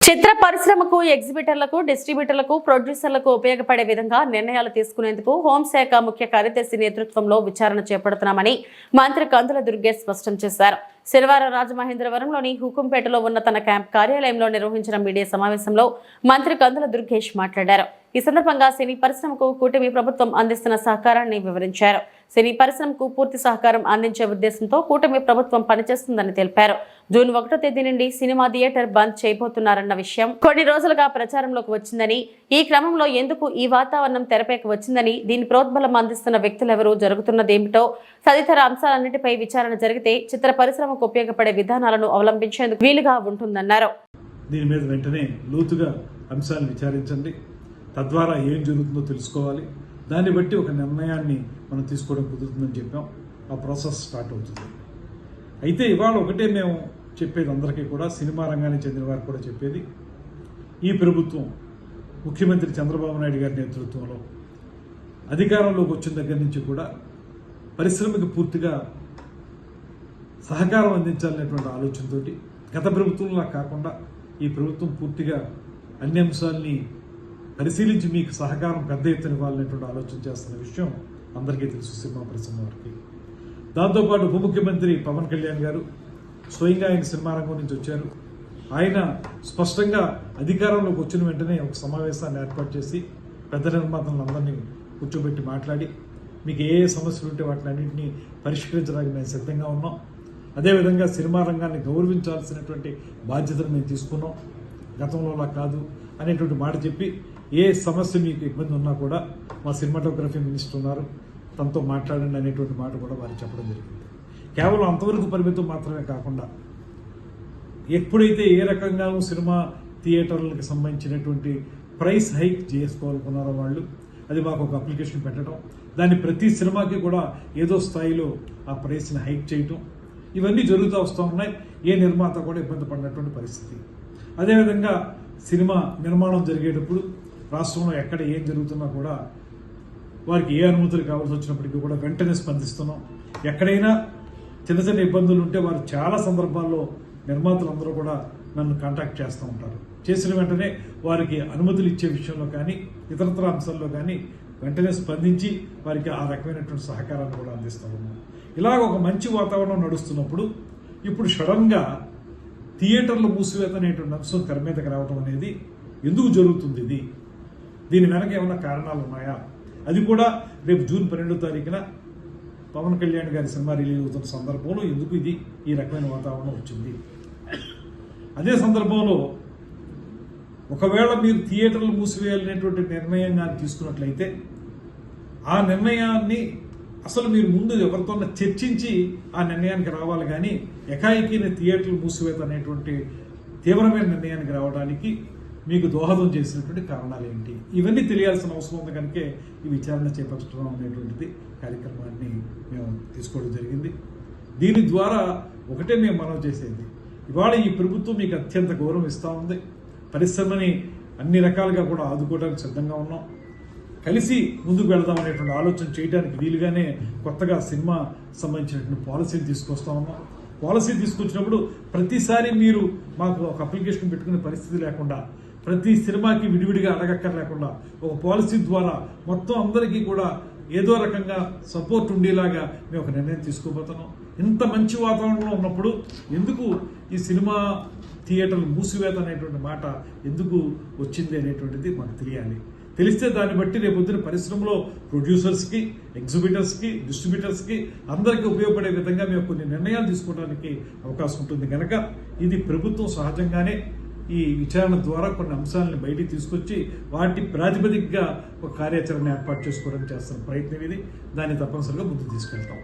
చిత్ర పరిశ్రమకు ఎగ్జిబిటర్లకు డిస్ట్రిబ్యూటర్లకు ప్రొడ్యూసర్లకు ఉపయోగపడే విధంగా నిర్ణయాలు తీసుకునేందుకు హోంశాఖ ముఖ్య కార్యదర్శి నేతృత్వంలో విచారణ చేపడుతున్నామని మంత్రి కందుల దుర్గేష్ స్పష్టం చేశారు. శనివారం రాజమహేంద్రవరంలోని హుకుంపేటలో ఉన్న తన క్యాంప్ కార్యాలయంలో నిర్వహించిన మీడియా సమావేశంలో మంత్రి కందుల దుర్గేష్ మాట్లాడారు. ఈ సందర్భంగా సినీ పరిశ్రమకు కూటమి ప్రభుత్వం అందిస్తున్న సహకారాన్ని వివరించారు. సినీ పరిశ్రమకు పూర్తి సహకారం అందించే ఉద్దేశంతో కూటమి ప్రభుత్వం పనిచేస్తుందని తెలిపారు. జూన్ 1వ తేదీ నుండి సినిమా థియేటర్ బంద్ చేయబోతున్నారన్న విషయం కొన్ని రోజులుగా ప్రచారంలోకి వచ్చిందని, ఈ క్రమంలో ఎందుకు ఈ వాతావరణం తెరపైకి వచ్చిందని, దీని ప్రోద్బలం అందిస్తున్న వ్యక్తులెవరూ, జరుగుతున్నదేమిటో తదితర అంశాలన్నిటిపై విచారణ జరిగితే చిత్ర పరిశ్రమకు ఉపయోగపడే విధానాలను అవలంబించేందుకు వీలుగా ఉంటుందన్నారు. దీని మీద వెంటనే లోతుగా అంశాలను విచారించండి. తద్వారా ఏం జరుగుతుందో తెలుసుకోవాలి. దాన్ని బట్టి ఒక నిర్ణయాన్ని మనం తీసుకోవడం కుదురుతుందని చెప్పాం. ఆ ప్రాసెస్ స్టార్ట్ అవుతుంది. అయితే ఇవాళ ఒకటే మేము చెప్పేది అందరికీ కూడా, సినిమా రంగానికి చెందిన వారికి కూడా చెప్పేది, ఈ ప్రభుత్వం ముఖ్యమంత్రి చంద్రబాబు నాయుడు గారి నేతృత్వంలో అధికారంలోకి వచ్చిన దగ్గర నుంచి కూడా పరిశ్రమకి పూర్తిగా సహకారం అందించాలనేటువంటి ఆలోచనతో గత ప్రభుత్వంలా కాకుండా ఈ ప్రభుత్వం పూర్తిగా అన్ని అంశాలని పరిశీలించి మీకు సహకారం పెద్ద ఎత్తున ఇవ్వాలనేటువంటి ఆలోచన చేస్తున్న విషయం అందరికీ తెలుసు సినిమా పరిశ్రమ వారికి. దాంతోపాటు ఉప ముఖ్యమంత్రి పవన్ కళ్యాణ్ గారు స్వయంగా ఆయన సినిమా రంగం నుంచి వచ్చారు. ఆయన స్పష్టంగా అధికారంలోకి వచ్చిన వెంటనే ఒక సమావేశాన్ని ఏర్పాటు చేసి పెద్ద నిర్మాతలందరినీ కూర్చోబెట్టి మాట్లాడి మీకు ఏ సమస్యలు ఉంటే వాటిని అన్నింటినీ పరిష్కరించడానికి మేము సిద్ధంగా ఉన్నాం. అదేవిధంగా సినిమా రంగాన్ని గౌరవించాల్సినటువంటి బాధ్యతను మేము తీసుకున్నాం, గతంలోలా కాదు అనేటువంటి మాట చెప్పి, ఏ సమస్య మీకు ఇబ్బంది ఉన్నా కూడా మా సినిమాటోగ్రఫీ మినిస్టర్ ఉన్నారు, తనతో మాట్లాడండి అనేటువంటి మాట కూడా వారు చెప్పడం జరిగింది. కేవలం అంతవరకు పరిమితం మాత్రమే కాకుండా ఎప్పుడైతే ఏ రకంగా సినిమా థియేటర్లకు సంబంధించినటువంటి ప్రైస్ హైక్ చేసుకోవాలనుకున్నారో వాళ్ళు, అది మాకు ఒక అప్లికేషన్ పెట్టడం, దాన్ని ప్రతి సినిమాకి కూడా ఏదో స్థాయిలో ఆ ప్రైస్ని హైక్ చేయటం, ఇవన్నీ జరుగుతూ వస్తూ ఉన్నాయి. ఏ నిర్మాత కూడా ఇబ్బంది పడినటువంటి పరిస్థితి. అదేవిధంగా సినిమా నిర్మాణం జరిగేటప్పుడు రాష్ట్రంలో ఎక్కడ ఏం జరుగుతున్నా కూడా వారికి ఏ అనుమతులు కావాల్సి వచ్చినప్పటికీ కూడా వెంటనే స్పందిస్తున్నాం. ఎక్కడైనా చిన్న చిన్న ఇబ్బందులు ఉంటే వారు చాలా సందర్భాల్లో నిర్మాతలందరూ కూడా నన్ను కాంటాక్ట్ చేస్తూ ఉంటారు. చేసిన వెంటనే వారికి అనుమతులు ఇచ్చే విషయంలో కానీ ఇతరత్ర అంశాల్లో కానీ వెంటనే స్పందించి వారికి ఆ రకమైనటువంటి సహకారాన్ని కూడా అందిస్తూ ఉన్నాం. ఇలాగ ఒక మంచి వాతావరణం నడుస్తున్నప్పుడు ఇప్పుడు సడన్గా థియేటర్లు మూసివేత అనేటువంటి అంశం తెర మీదకి రావడం అనేది ఎందుకు జరుగుతుంది? దీని వెనక ఏమైనా కారణాలు ఉన్నాయా? అది కూడా రేపు జూన్ 12వ తారీఖున పవన్ కళ్యాణ్ గారి సినిమా రిలీజ్ అవుతున్న సందర్భంలో ఎందుకు ఈ రకమైన వాతావరణం వచ్చింది? అదే సందర్భంలో ఒకవేళ మీరు థియేటర్లు మూసివేయాలనేటువంటి నిర్ణయం కానీ తీసుకున్నట్లయితే ఆ నిర్ణయాన్ని అసలు మీరు ముందు ఎవరితో చర్చించి ఆ నిర్ణయానికి రావాలి. కానీ ఎకాయికి థియేటర్లు మూసివేత అనేటువంటి తీవ్రమైన నిర్ణయానికి రావడానికి మీకు దోహదం చేసినటువంటి కారణాలు ఏంటి? ఇవన్నీ తెలియాల్సిన అవసరం ఉంది. కనుక ఈ విచారణ చేపట్టడం అనేటువంటిది కార్యక్రమాన్ని మేము తీసుకోవడం జరిగింది. దీని ద్వారా ఒకటే మేము మనవి చేసేది, ఇవాళ ఈ ప్రభుత్వం మీకు అత్యంత గౌరవం ఇస్తూ ఉంది. పరిశ్రమని అన్ని రకాలుగా కూడా ఆదుకోవడానికి సిద్ధంగా ఉన్నాం. కలిసి ముందుకు వెళదాం అనేటువంటి ఆలోచన చేయడానికి వీలుగానే కొత్తగా సినిమా సంబంధించినటువంటి పాలసీని తీసుకొస్తా ఉన్నాం. పాలసీ తీసుకొచ్చినప్పుడు ప్రతిసారి మీరు మాకు ఒక అప్లికేషన్ పెట్టుకునే పరిస్థితి లేకుండా, ప్రతి సినిమాకి విడివిడిగా అడగక్కర్లేకుండా ఒక పాలసీ ద్వారా మొత్తం అందరికీ కూడా ఏదో రకంగా సపోర్ట్ ఉండేలాగా మేము ఒక నిర్ణయం తీసుకోబోతున్నాం. ఇంత మంచి వాతావరణంలో ఉన్నప్పుడు ఎందుకు ఈ సినిమా థియేటర్లు మూసివేత అనేటువంటి మాట ఎందుకు వచ్చింది అనేటువంటిది మాకు తెలియాలి. తెలిస్తే దాన్ని బట్టి రేపొద్దున పరిశ్రమలో ప్రొడ్యూసర్స్కి, ఎగ్జిబిటర్స్కి, డిస్ట్రిబ్యూటర్స్కి అందరికీ ఉపయోగపడే విధంగా మేము కొన్ని నిర్ణయాలు తీసుకోవడానికి అవకాశం ఉంటుంది. కనుక ఇది ప్రభుత్వం సహజంగానే ఈ విచారణ ద్వారా కొన్ని అంశాలను బయటికి తీసుకొచ్చి వాటి ప్రాతిపదికగా ఒక కార్యాచరణ ఏర్పాటు చేసుకోవడానికి చేస్తున్న ప్రయత్నం ఇది. దాన్ని తప్పనిసరిగా ముందుకు తీసుకెళ్తాం.